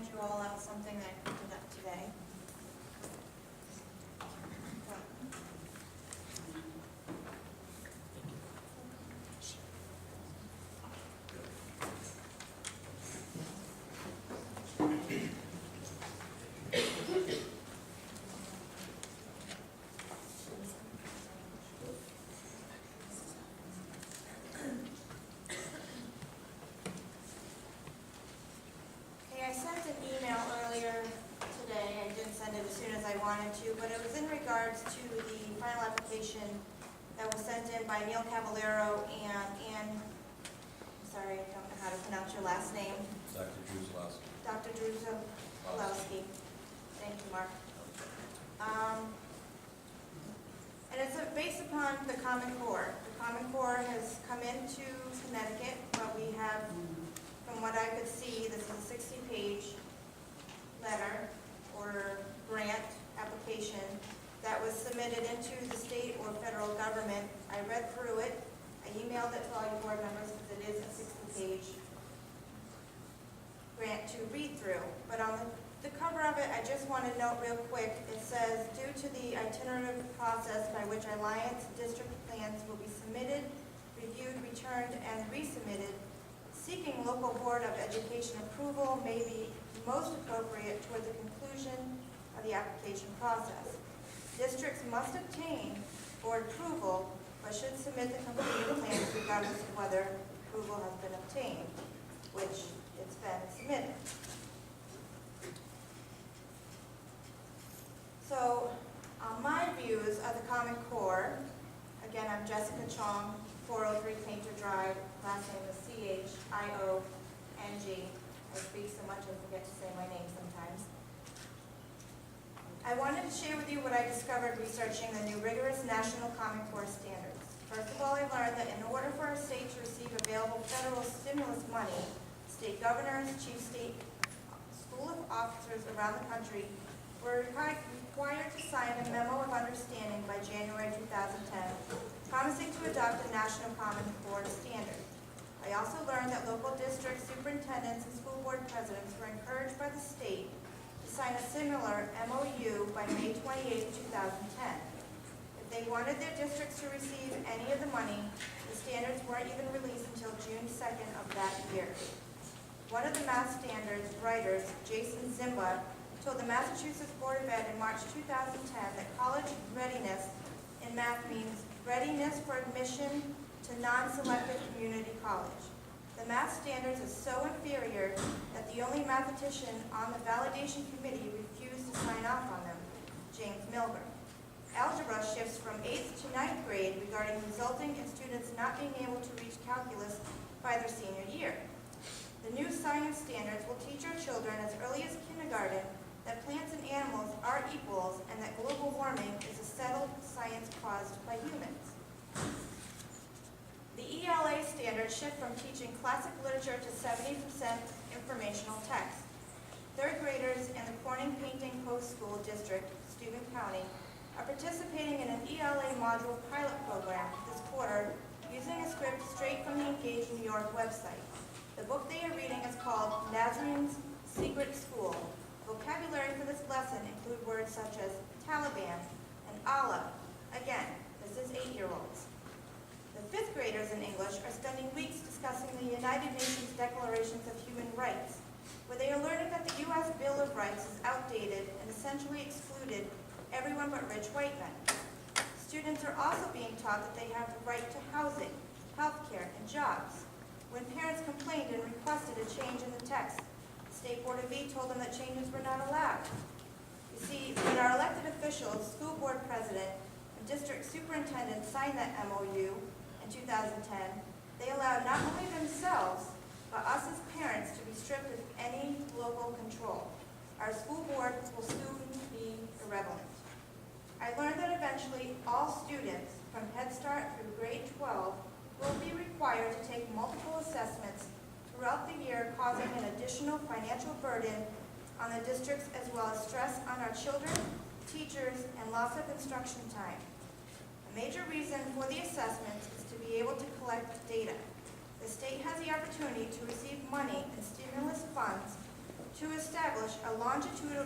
hand you all out something that I printed up today. I sent an email earlier today. I didn't send it as soon as I wanted to, but it was in regards to the final application that was sent in by Neil Cavallero and Ann, I'm sorry, I don't know how to pronounce your last name. Dr. Druzilowski. Dr. Druzilowski. Thank you, Mark. And it's based upon the Common Core. The Common Core has come into Connecticut, but we have, from what I could see, this is a 60-page letter or grant application that was submitted into the state or federal government. I read through it. I emailed it to all your board members because it is a 60-page grant to read through. But on the cover of it, I just want to note real quick, it says, due to the iterative process by which Alliance district plans will be submitted, reviewed, returned, and resubmitted, seeking local Board of Education approval may be most appropriate toward the conclusion of the application process. Districts must obtain board approval, but should submit the completed plans regardless of whether approval has been obtained, which it's been submitted. So, my views of the Common Core, again, I'm Jessica Chiong, 403 Painter Drive, last name is Chiong. I speak so much I forget to say my name sometimes. I wanted to share with you what I discovered researching the new rigorous National Common Core standards. First of all, I learned that in order for our state to receive available federal stimulus money, state governors, chief state school officers around the country were required to sign a memo of understanding by January 2010, promising to adopt a National Common Core standard. I also learned that local district superintendents and school board presidents were encouraged by the state to sign a similar MOU by May 28, 2010. If they wanted their districts to receive any of the money, the standards weren't even released until June 2nd of that year. One of the math standards writers, Jason Zimba, told the Massachusetts Board of Ed in March 2010 that college readiness in math means readiness for admission to non-selected community college. The math standards are so inferior that the only mathematician on the validation committee refused to sign off on them, James Milburn. Algebra shifts from 8th to 9th grade, resulting in students not being able to reach calculus by their senior year. The new science standards will teach our children as early as kindergarten that plants and animals are equals and that global warming is a settled science caused by humans. The ELA standards shift from teaching classic literature to 70% informational text. Third graders in the Corning Painting Post-School District, Steuben County, are participating in an ELA module pilot program this quarter using a script straight from the Engage New York website. The book they are reading is called Nazarene's Secret School. Vocabulary for this lesson include words such as Taliban and Allah. Again, this is 8-year-olds. The 5th graders in English are spending weeks discussing the United Nations Declarations of Human Rights, where they are learning that the U.S. Bill of Rights is outdated and essentially excluded everyone but rich white men. Students are also being taught that they have the right to housing, health care, and jobs. When parents complained and requested a change in the text, State Board of E told them that changes were not allowed. You see, when our elected officials, school board president, and district superintendent signed that MOU in 2010, they allowed not only themselves, but us as parents to be stripped of any local control. Our school board will soon be irrelevant. I learned that eventually all students from Head Start through grade 12 will be required to take multiple assessments throughout the year, causing an additional financial burden on the districts as well as stress on our children, teachers, and loss of instruction time. A major reason for the assessments is to be able to collect data. The state has the opportunity to receive money and stimulus funds to establish a longitudinal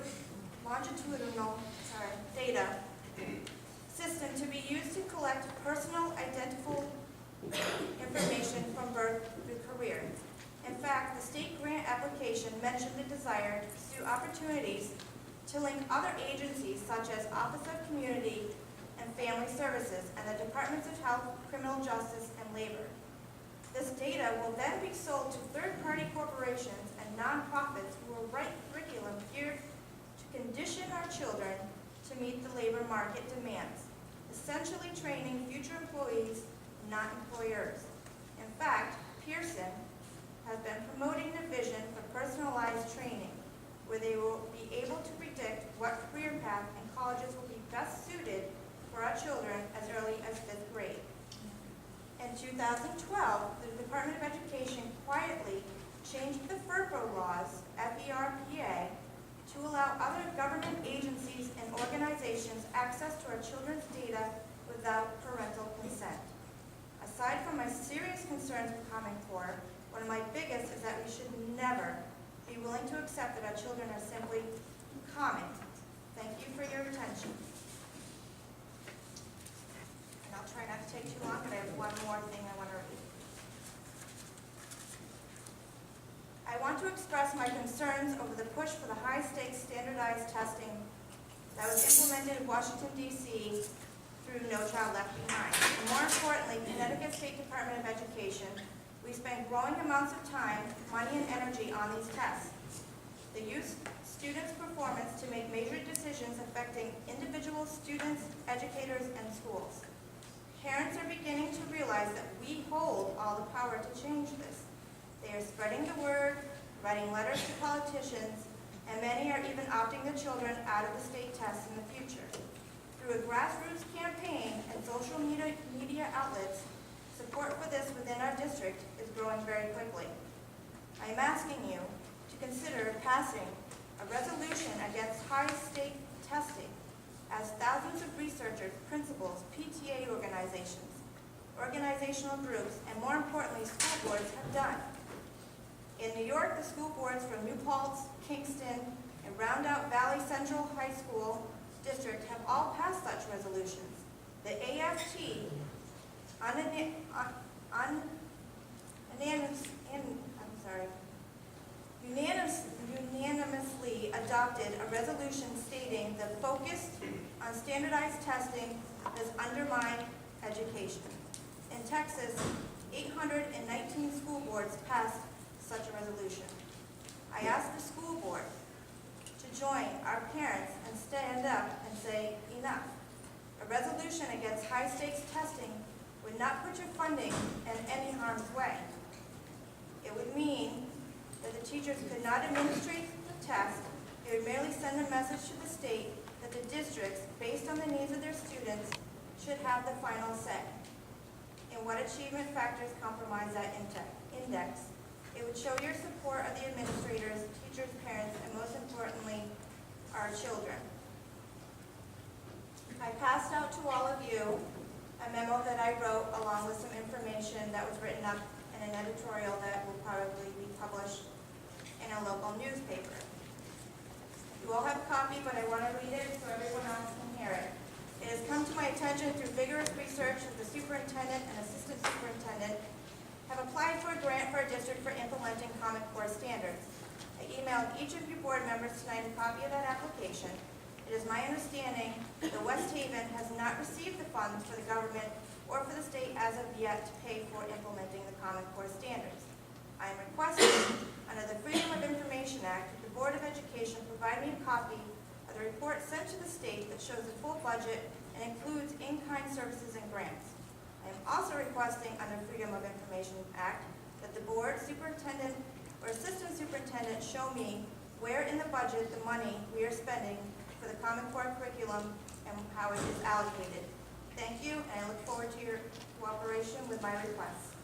data system to be used to collect personal identifiable information from birth through career. In fact, the state grant application mentioned the desire to pursue opportunities to link other agencies such as Office of Community and Family Services and the Departments of Health, Criminal Justice, and Labor. This data will then be sold to third-party corporations and nonprofits who will write curriculum geared to condition our children to meet the labor market demands, essentially training future employees, not employers. In fact, Pearson has been promoting the vision for personalized training, where they will be able to predict what career path and colleges will be best suited for our children as early as 5th grade. In 2012, the Department of Education quietly changed the FERPA laws, FERPA, to allow other government agencies and organizations access to our children's data without parental consent. Aside from my serious concerns with Common Core, one of my biggest is that we should never be willing to accept that our children are simply common. Thank you for your attention. And I'll try not to take too long, but I have one more thing I want to read. I want to express my concerns over the push for the high-stakes standardized testing that was implemented in Washington, D.C. through No Child Left Behind. And more importantly, Connecticut State Department of Education, we spend growing amounts of time, money, and energy on these tests. They use students' performance to make major decisions affecting individual students, educators, and schools. Parents are beginning to realize that we hold all the power to change this. They are spreading the word, writing letters to politicians, and many are even opting the children out of the state tests in the future. Through a grassroots campaign and social media outlets, support for this within our district is growing very quickly. I am asking you to consider passing a resolution against high-stake testing, as thousands of researchers, principals, PTA organizations, organizational groups, and more importantly, school boards have done. In New York, the school boards from New Paltz, Kingston, and Roundout Valley Central High School District have all passed such resolutions. The AFT unanimously adopted a resolution stating the focus on standardized testing does undermine education. In Texas, 819 school boards passed such a resolution. I ask the school board to join our parents and stand up and say enough. A resolution against high-stakes testing would not put your funding in any harm's way. It would mean that the teachers could not administrate the test. It would merely send a message to the state that the districts, based on the needs of their students, should have the final say. And what achievement factors compromise that index? It would show your support of the administrators, teachers, parents, and most importantly, our children. I passed out to all of you a memo that I wrote along with some information that was written up in an editorial that will probably be published in a local newspaper. You all have a copy, but I want to read it so everyone else can hear it. It has come to my attention through vigorous research that the superintendent and assistant superintendent have applied for a grant for a district for implementing Common Core standards. I emailed each of you board members tonight a copy of that application. It is my understanding that West Haven has not received the funds for the government or for the state as of yet to pay for implementing the Common Core standards. I am requesting, under the Freedom of Information Act, that the Board of Education provide me a copy of the report sent to the state that shows the full budget and includes in-kind services and grants. I am also requesting, under Freedom of Information Act, that the board, superintendent, or assistant superintendent show me where in the budget the money we are spending for the Common Core curriculum and how it is allocated. Thank you, and I look forward to your cooperation with my requests.